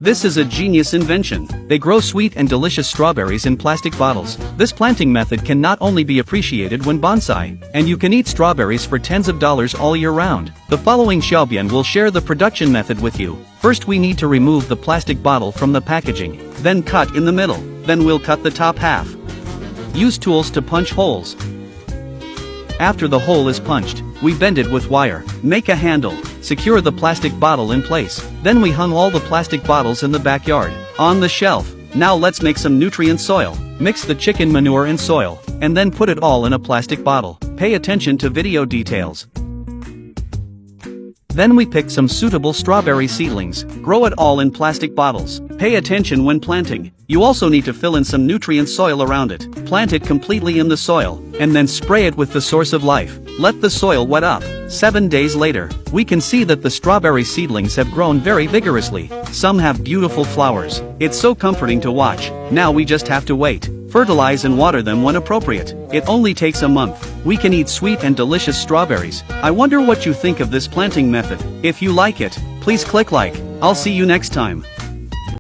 This is a genius invention. They grow sweet and delicious strawberries in plastic bottles. This planting method can not only be appreciated when bonsai, and you can eat strawberries for tens of dollars all year round. The following Xiaobian will share the production method with you. First we need to remove the plastic bottle from the packaging, then cut in the middle, then we'll cut the top half. Use tools to punch holes. After the hole is punched, we bend it with wire. Make a handle, secure the plastic bottle in place. Then we hung all the plastic bottles in the backyard, on the shelf. Now let's make some nutrient soil. Mix the chicken manure and soil, and then put it all in a plastic bottle. Pay attention to video details. Then we picked some suitable strawberry seedlings, grow it all in plastic bottles. Pay attention when planting. You also need to fill in some nutrient soil around it. Plant it completely in the soil, and then spray it with the source of life. Let the soil wet up. 7 days later, we can see that the strawberry seedlings have grown very vigorously. Some have beautiful flowers. It's so comforting to watch. Now we just have to wait. Fertilize and water them when appropriate. It only takes a month. We can eat sweet and delicious strawberries. I wonder what you think of this planting method. If you like it, please click like. I'll see you next time.